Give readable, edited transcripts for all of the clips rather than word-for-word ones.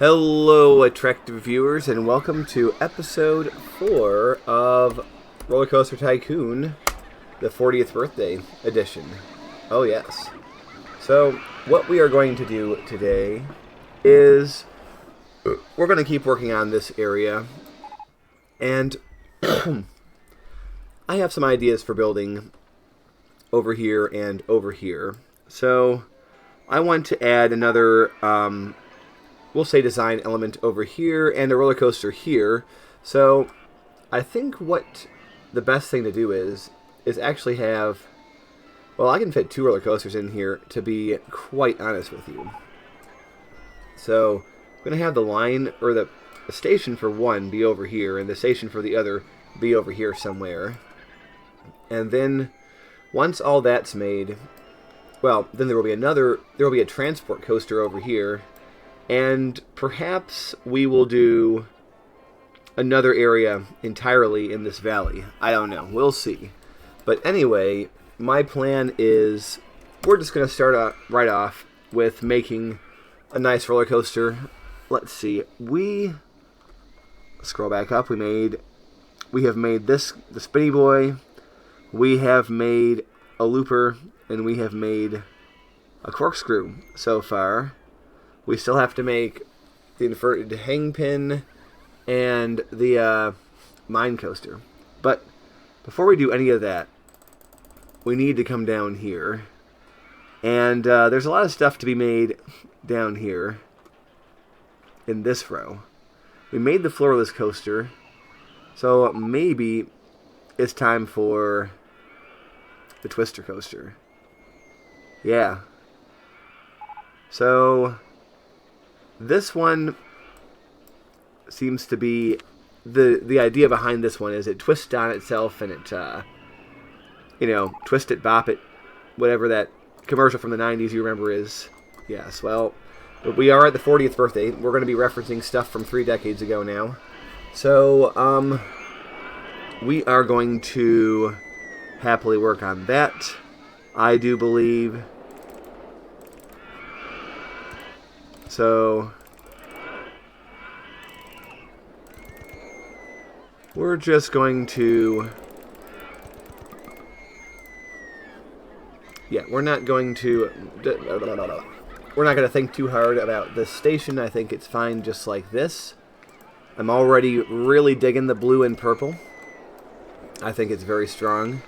Hello, attractive viewers, and welcome to episode 4 of Roller Coaster Tycoon, the 40th birthday edition. Oh, yes. So, what we are going to do today is we're going to keep working on this area, and I have some ideas for building over here and over here. So, I want to add another we'll say design element over here and a roller coaster here. So I think what the best thing to do is actually have, well, I can fit 2 roller coasters in here, to be quite honest with you. So I'm going to have the line, or the station for one be over here and the station for the other be over here somewhere. And then once all that's made, well, then there will be a transport coaster over here. And perhaps we will do another area entirely in this valley. I don't know. We'll see. But anyway, my plan is we're just going to start right off with making a nice roller coaster. Let's see. We scroll back up. We have made this, the Spinny Boy. We have made a looper, and we have made a corkscrew so far. We still have to make the inverted hangpin and the mine coaster. But before we do any of that, we need to come down here. And there's a lot of stuff to be made down here in this row. We made the floorless coaster, so maybe it's time for the twister coaster. Yeah. So this one seems to be the idea behind this one is it twists on itself and it twist it, bop it, whatever that commercial from the 90s you remember is. Yes, well, we are at the 40th birthday. We're going to be referencing stuff from 3 decades ago now. So, we are going to happily work on that. I do believe. So we're just going to, we're not going to think too hard about this station. I think it's fine just like this. I'm already really digging the blue and purple. I think it's very strong.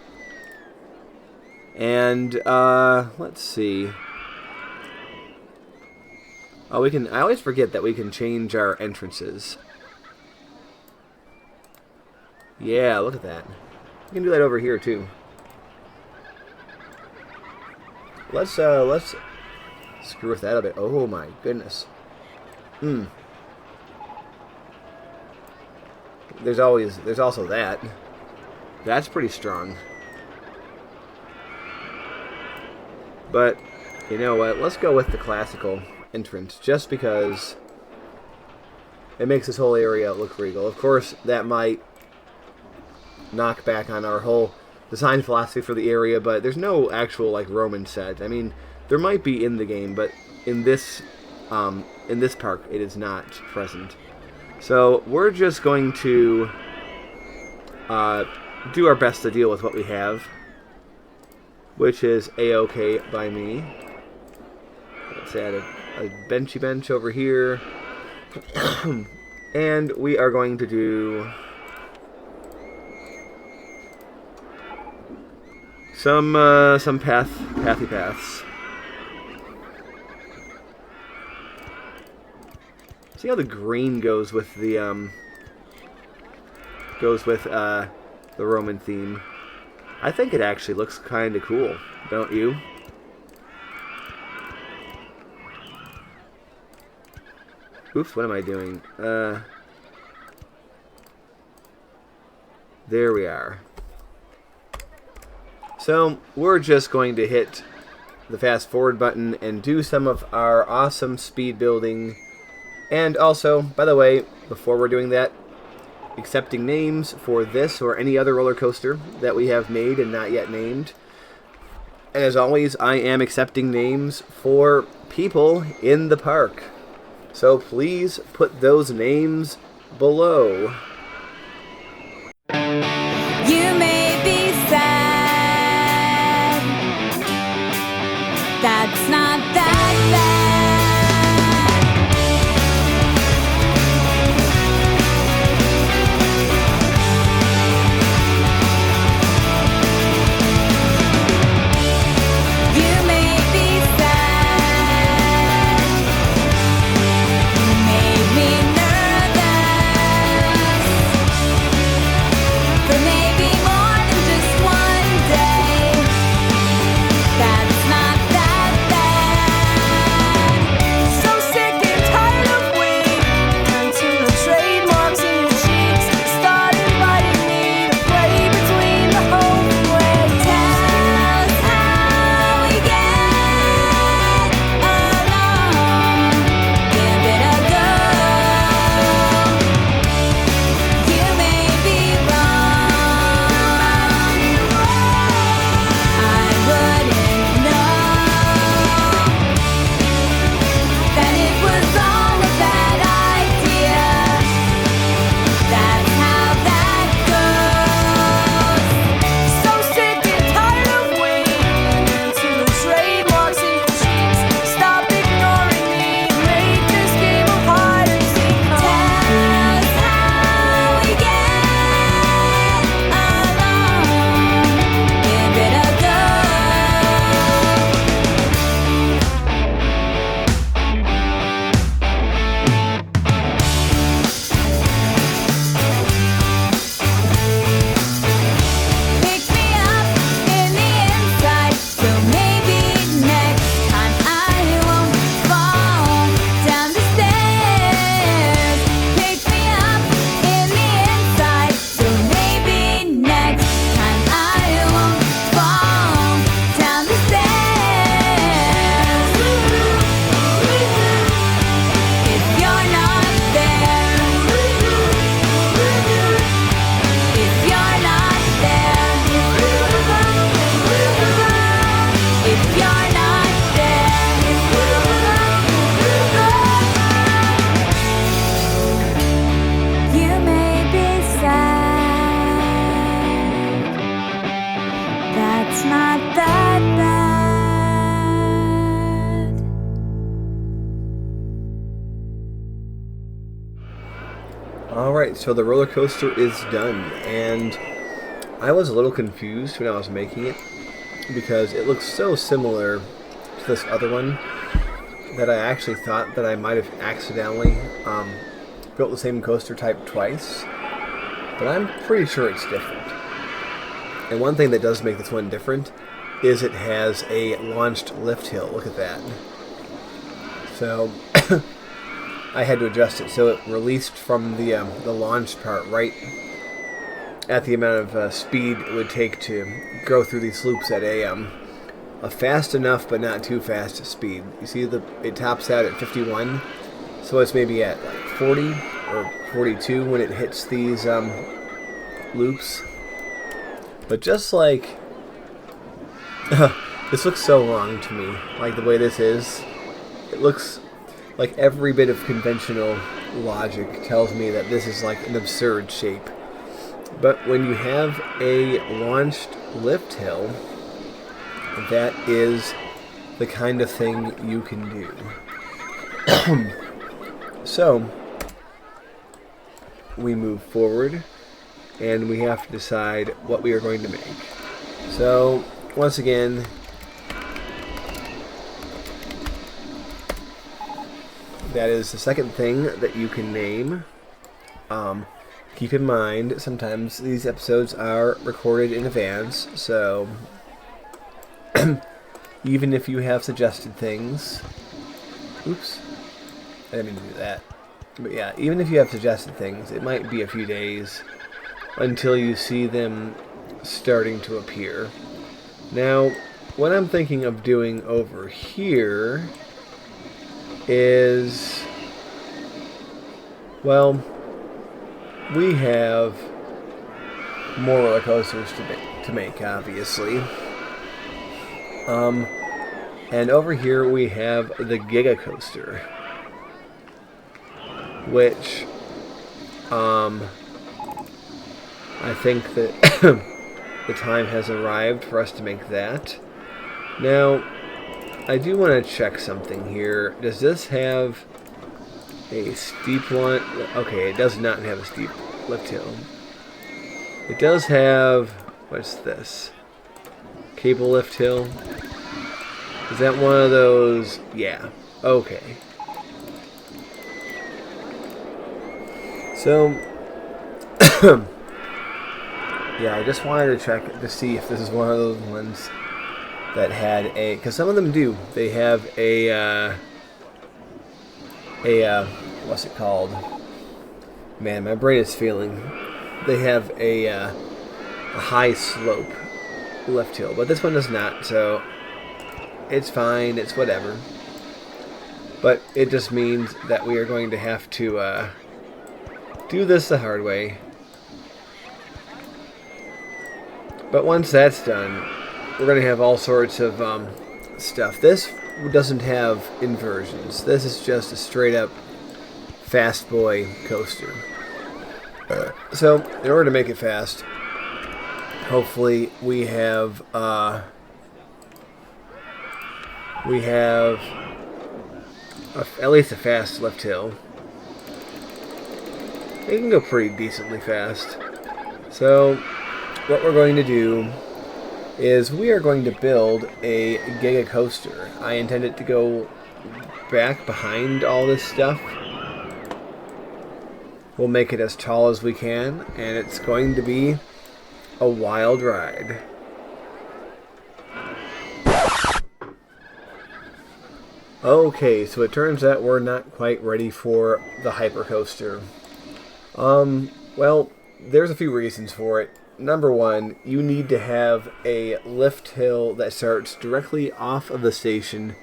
And let's see. Oh, I always forget that we can change our entrances. Yeah, look at that. We can do that over here too. Let's screw with that a bit. Oh my goodness. There's also that. That's pretty strong. But you know what? Let's go with the classical entrance, just because it makes this whole area look regal. Of course, that might knock back on our whole design philosophy for the area, but there's no actual Roman set. I mean, there might be in the game, but in this park, it is not present. So we're just going to do our best to deal with what we have, which is A-OK by me. Let's add a benchy bench over here. And we are going to do some pathy paths. See how the green goes with the Roman theme. I think it actually looks kind of cool, don't you? Oops, what am I doing? There we are. So, we're just going to hit the fast forward button and do some of our awesome speed building. And also, by the way, before we're doing that, accepting names for this or any other roller coaster that we have made and not yet named. And as always, I am accepting names for people in the park. So please put those names below. You may be sad. That's not that bad. You may be sad. You made me nervous for maybe more than just one day. That's not that bad. So sick and tired of waiting until the trademarks in your cheeks start inviting me to play between the home and away. Tell us how we get along. Give it a go. You may be wrong. I wouldn't know that it was all a bad idea. That's how that goes. So sick and tired of waiting until the trademarks in your cheeks stop ignoring me and make this game of hide and seek. Tell us how we get along. Give it a go. Pick me up in the inside, so maybe next time I won't fall down the stairs. Pick me up in the inside, so maybe next time I won't fall down the stairs. If you're not there, if you're not there, if you're not there, you may be sad. That's not that bad. Alright, so the roller coaster is done, and I was a little confused when I was making it because it looks so similar to this other one that I actually thought that I might have accidentally built the same coaster type twice, but I'm pretty sure it's different. And one thing that does make this one different is it has a launched lift hill. Look at that. So I had to adjust it so it released from the launch part right at the amount of speed it would take to go through these loops at a fast enough but not too fast speed. You see it tops out at 51, so it's maybe at like 40 or 42 when it hits these loops. But just like this looks so wrong to me, like the way this is. It looks like every bit of conventional logic tells me that this is like an absurd shape. But when you have a launched lift hill, that is the kind of thing you can do. So we move forward and we have to decide what we are going to make. So once again, that is the second thing that you can name. Keep in mind, sometimes these episodes are recorded in advance, so even if you have suggested things, oops, I didn't mean to do that. But yeah, even if you have suggested things, it might be a few days until you see them starting to appear. Now, what I'm thinking of doing over here is, well, we have more roller coasters to make, obviously. And over here we have the Giga Coaster. which I think that the time has arrived for us to make that. Now, I do want to check something here. Does this have a steep one? Okay, it does not have a steep lift hill. It does have, what's this? Cable lift hill. Is that one of those? Yeah. Okay. So, yeah, I just wanted to check to see if this is one of those ones that had a, because some of them do. They have a what's it called? Man, my brain is failing. They have a high slope lift hill, but this one does not, so it's fine, it's whatever. But it just means that we are going to have to do this the hard way. But once that's done, we're going to have all sorts of stuff. This doesn't have inversions. This is just a straight up fast boy coaster. So, in order to make it fast, hopefully we have at least a fast lift hill. It can go pretty decently fast. So, what we're going to do is we are going to build a Giga Coaster. I intend it to go back behind all this stuff. We'll make it as tall as we can, and it's going to be a wild ride. Okay, so it turns out we're not quite ready for the hypercoaster. Well, there's a few reasons for it. Number one, you need to have a lift hill that starts directly off of the station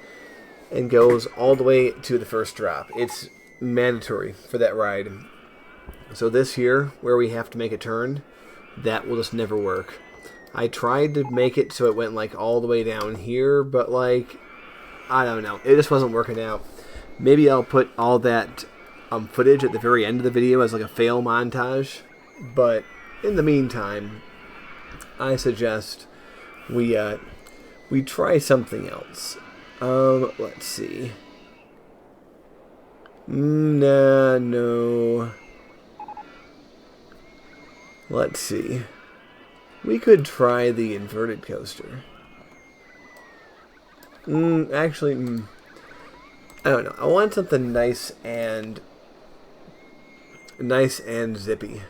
and goes all the way to the first drop. It's mandatory for that ride. So this here, where we have to make a turn, that will just never work. I tried to make it so it went like all the way down here, but like, I don't know. It just wasn't working out. Maybe I'll put all that footage at the very end of the video as like a fail montage. But in the meantime, I suggest we try something else. Let's see. Nah, no. Let's see. We could try the inverted coaster. Actually, I don't know. I want something nice and zippy.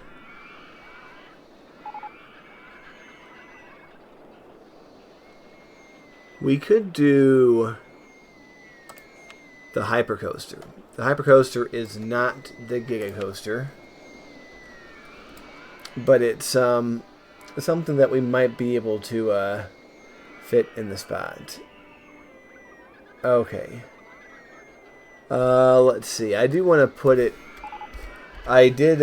We could do the hypercoaster. The hypercoaster is not the Giga Coaster, but it's something that we might be able to fit in the spot. Okay. Let's see. I do want to put it. I did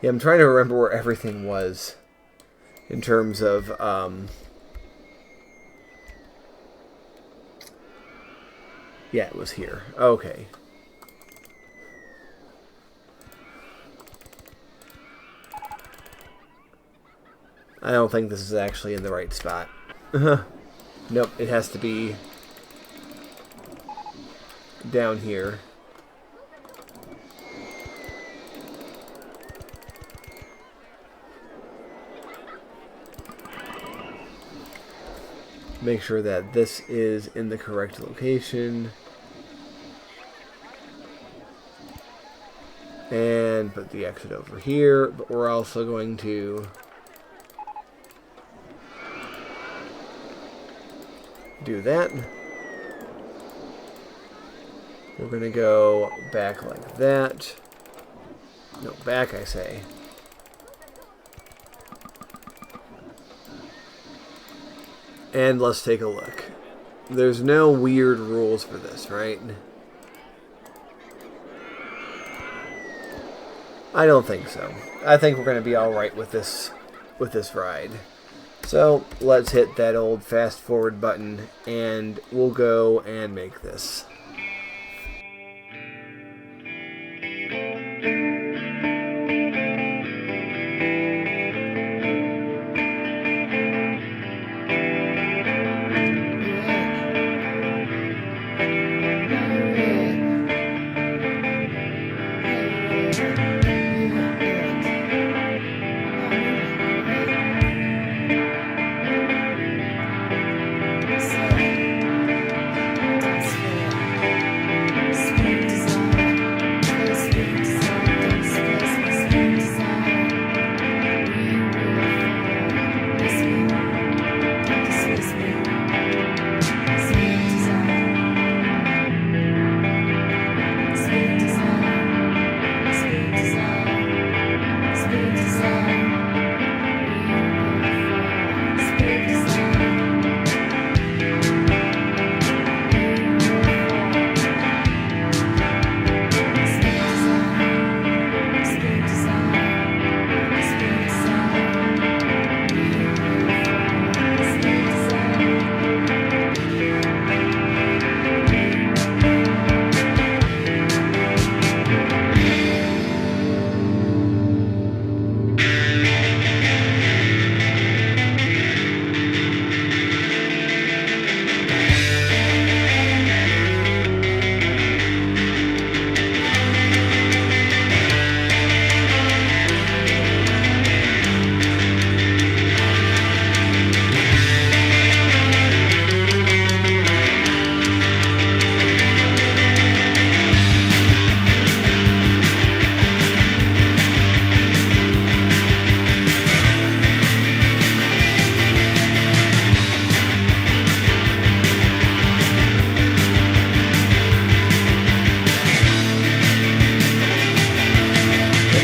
yeah, I'm trying to remember where everything was in terms of yeah, it was here. Okay. I don't think this is actually in the right spot. Nope, it has to be down here. Make sure that this is in the correct location. And put the exit over here, but we're also going to do that. We're going to go back like that. No, back I say. And let's take a look. There's no weird rules for this, right? I don't think so. I think we're going to be all right with this ride. So let's hit that old fast forward button and we'll go and make this.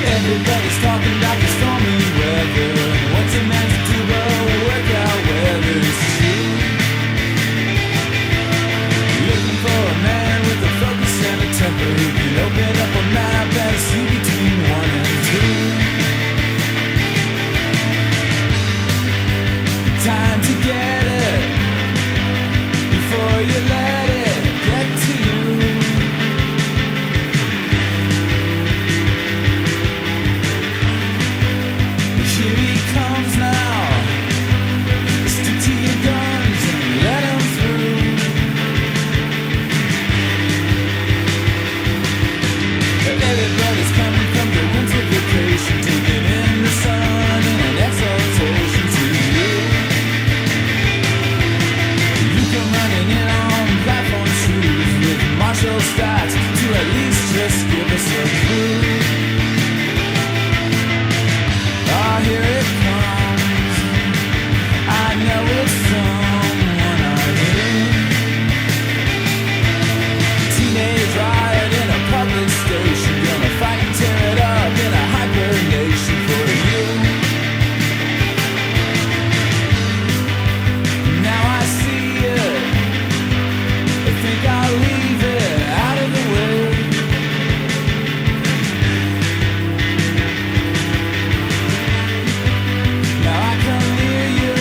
Everybody's talking about the stormy weather. What's a man to do but work out whether it's true? Looking for a man with a focus and a temper who can open up a map and see between 1 and 2. Time to get it before you let it get to you. Here he comes now. Stick to your guns and let him through. Everybody's coming from the winter vacation, taking in the sun and an exaltation to you. You come running in on platform shoes with martial stats to at least just give us a clue. Oh, here it comes. I know it's someone I knew. Teenage riot in a public station, gonna fight and tear it up in a hyper nation for you. Now I see it. I think I'll leave it out of the way. Now I come near you.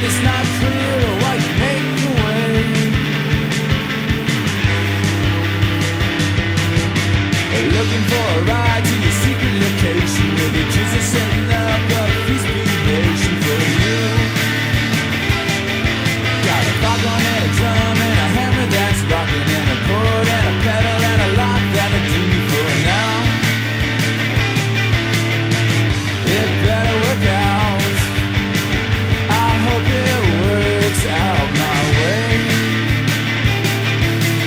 It's not clear why you make your way. Looking for a ride to your secret location where the Jews are setting up a feast nation for you. Got a foghorn and a drum and a hammer that's rocking and a chord and a pedal and a lock that'll do me for now. It better work out. I hope it works out my way.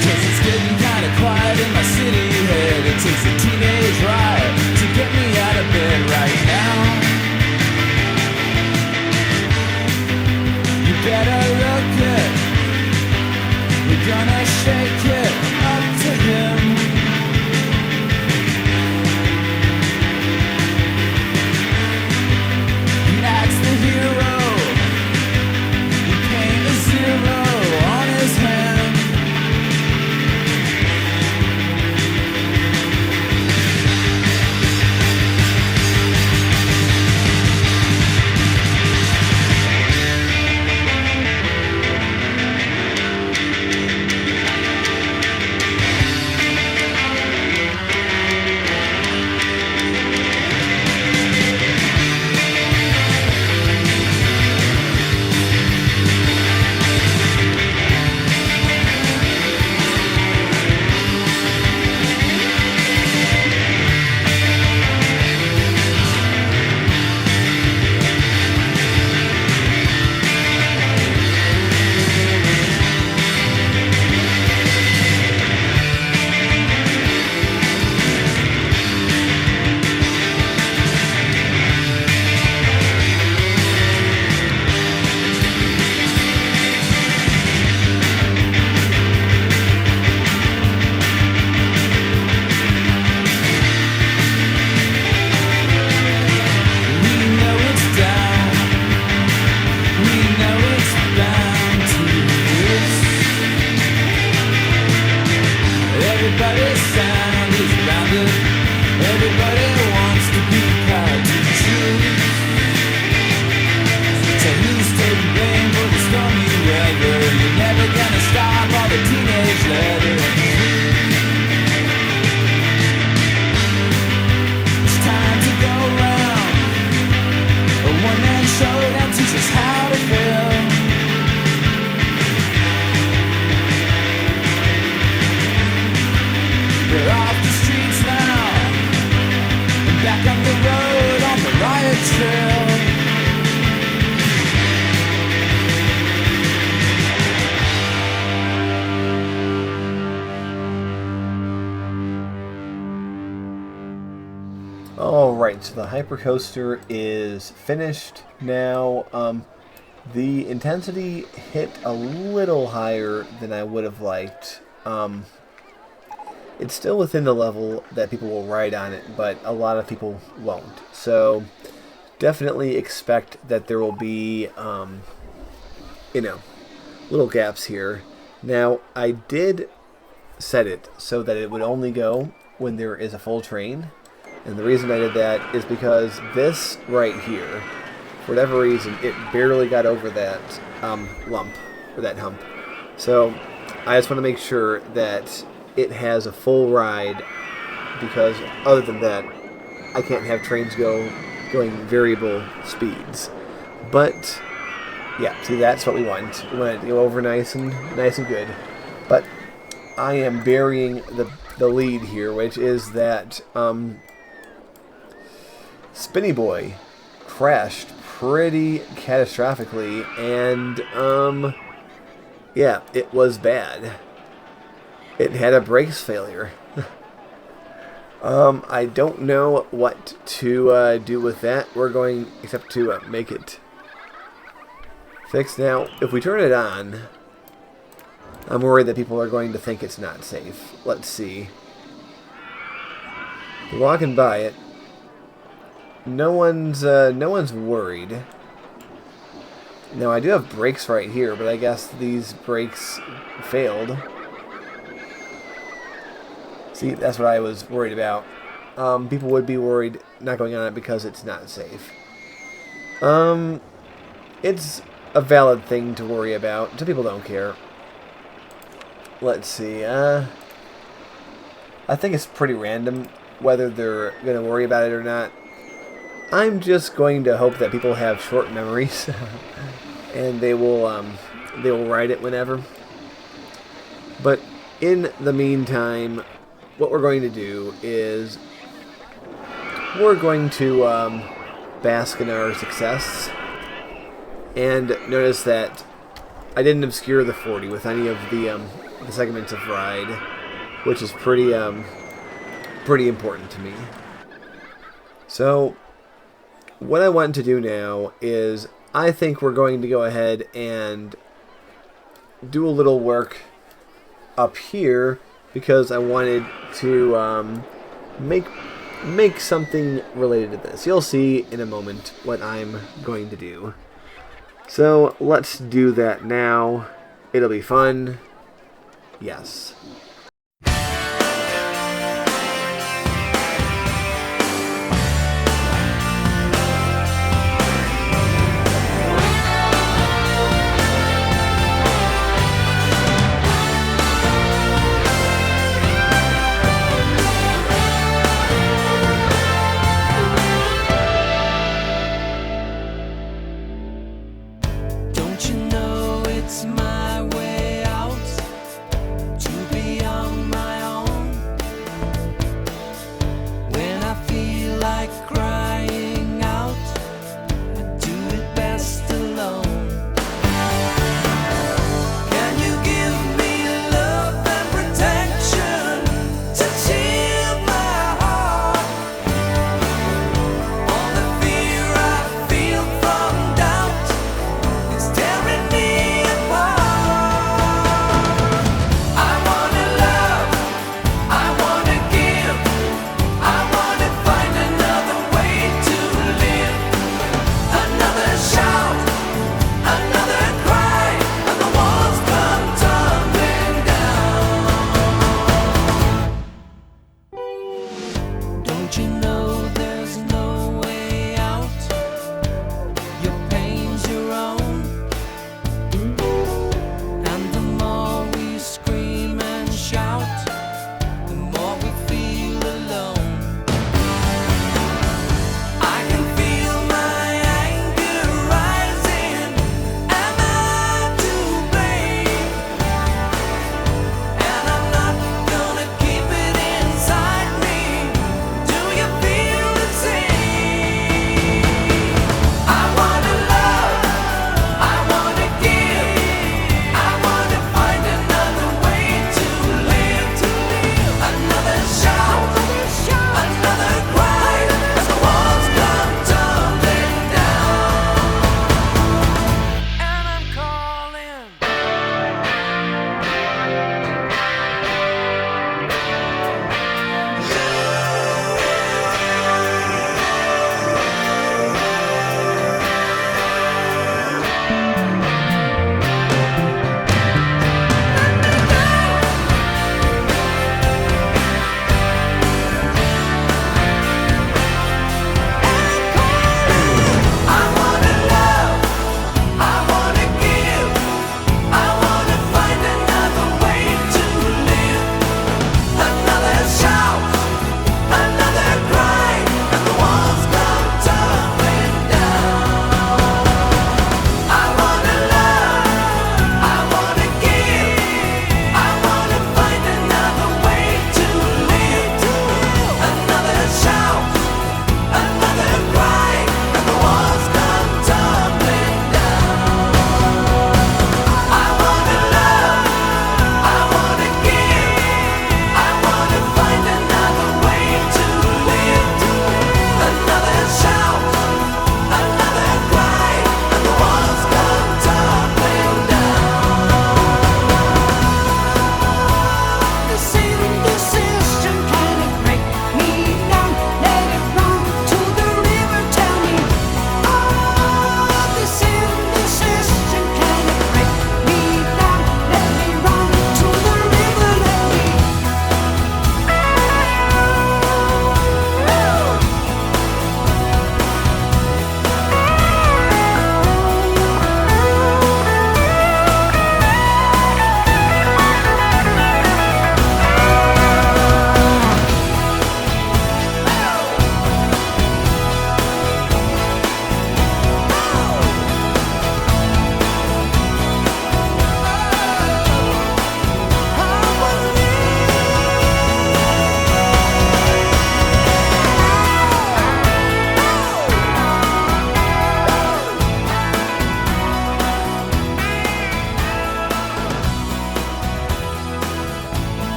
'Cause it's getting kinda quiet in my city head. It takes a teenage riot to get me out of bed right now. You better look it. We're gonna shake it up to him. That's the hero. You paint a 0 on his hand. Alright, so the hypercoaster is finished now. The intensity hit a little higher than I would have liked. It's still within the level that people will ride on it, but a lot of people won't. So definitely expect that there will be, little gaps here. Now, I did set it so that it would only go when there is a full train. And the reason I did that is because this right here, for whatever reason, it barely got over that lump, or that hump. So I just want to make sure that it has a full ride, because other than that, I can't have trains going variable speeds. But yeah, see, that's what we want. We want it to go over nice and good. But I am burying the lead here, which is that Spinny Boy crashed pretty catastrophically, and yeah, it was bad. It had a brakes failure. I don't know what to do with that. We're going except to make it fixed. Now, if we turn it on, I'm worried that people are going to think it's not safe. Let's see. We're walking by it. No one's worried. Now, I do have brakes right here, but I guess these brakes failed. See, that's what I was worried about. People would be worried not going on it because it's not safe. It's a valid thing to worry about. Some people don't care. Let's see. I think it's pretty random whether they're going to worry about it or not. I'm just going to hope that people have short memories and they will write it whenever. But in the meantime, what we're going to do is we're going to bask in our success. And notice that I didn't obscure the 40 with any of the segments of ride, which is pretty important to me. So what I want to do now is I think we're going to go ahead and do a little work up here, because I wanted to make something related to this. You'll see in a moment what I'm going to do. So let's do that now. It'll be fun. Yes. Don't you know it's my way out to be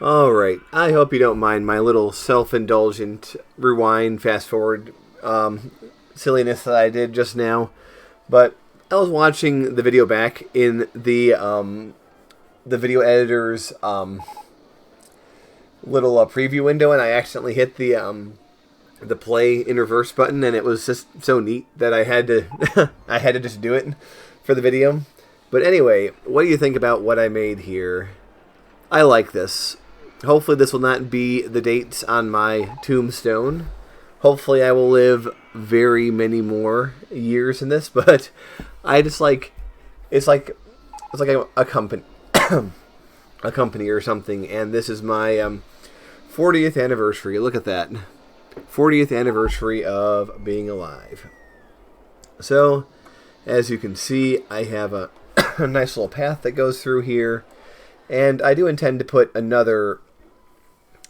Alright, I hope you don't mind my little self-indulgent rewind, fast-forward silliness that I did just now. But I was watching the video back in the video editor's little preview window, and I accidentally hit the play in reverse button, and it was just so neat that I had to I had to just do it for the video. But anyway, what do you think about what I made here? I like this. Hopefully this will not be the dates on my tombstone. Hopefully I will live very many more years in this, but I just like it's like a company a company or something, and this is my 40th anniversary. Look at that. 40th anniversary of being alive. So, as you can see, I have a nice little path that goes through here, and I do intend to put another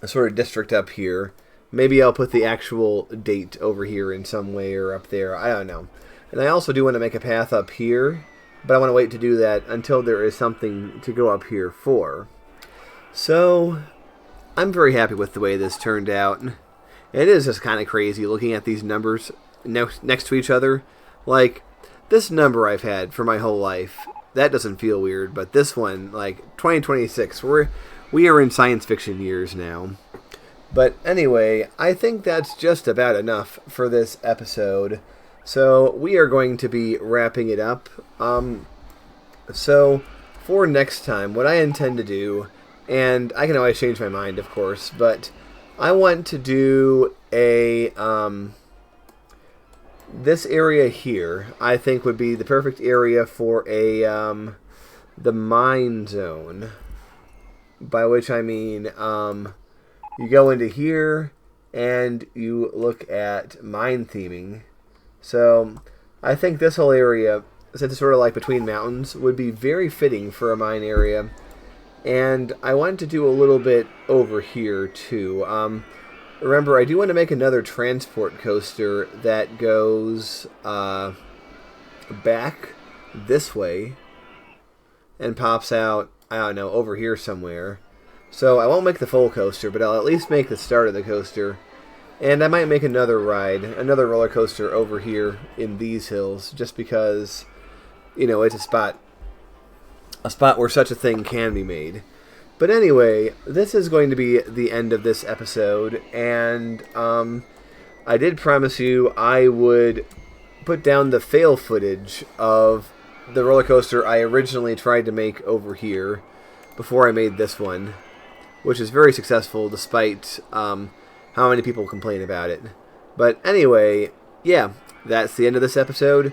sort of district up here. Maybe I'll put the actual date over here in some way or up there. I don't know. And I also do want to make a path up here, but I want to wait to do that until there is something to go up here for. So, I'm very happy with the way this turned out. It is just kind of crazy looking at these numbers next to each other. Like, this number I've had for my whole life, that doesn't feel weird, but this one, like, 2026, we are in science fiction years now. But anyway, I think that's just about enough for this episode. So we are going to be wrapping it up. So for next time, what I intend to do, and I can always change my mind, of course, but I want to do a this area here, I think would be the perfect area for a the mine zone. By which I mean, you go into here and you look at mine theming. So I think this whole area, since it's sort of like between mountains, would be very fitting for a mine area. And I want to do a little bit over here too. Remember, I do want to make another transport coaster that goes back this way and pops out, I don't know, over here somewhere. So I won't make the full coaster, but I'll at least make the start of the coaster. And I might make another ride, another roller coaster over here in these hills, just because, you know, it's a spot where such a thing can be made. But anyway, this is going to be the end of this episode, and I did promise you I would put down the fail footage of the roller coaster I originally tried to make over here before I made this one, which is very successful despite how many people complain about it. But anyway, yeah, that's the end of this episode.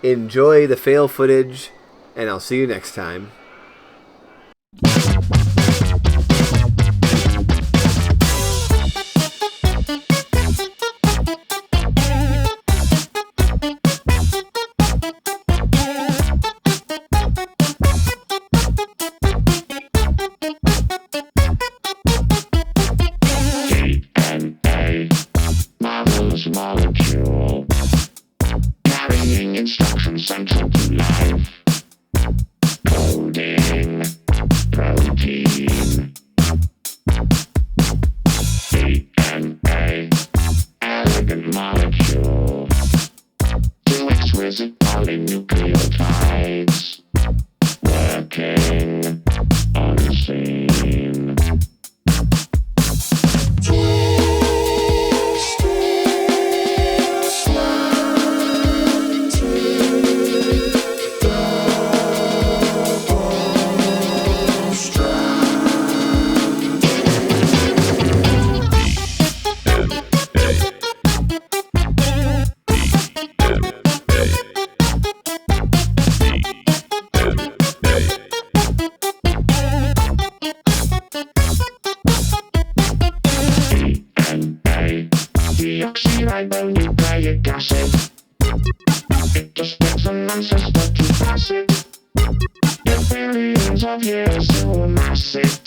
Enjoy the fail footage, and I'll see you next time. Molecule carrying instructions central to life. Coding protein. DNA, elegant molecule. To exquisite visit polynucleotides, working unseen. Deoxyribonucleic acid. It just gets an ancestor to acid. The billions of years to massive.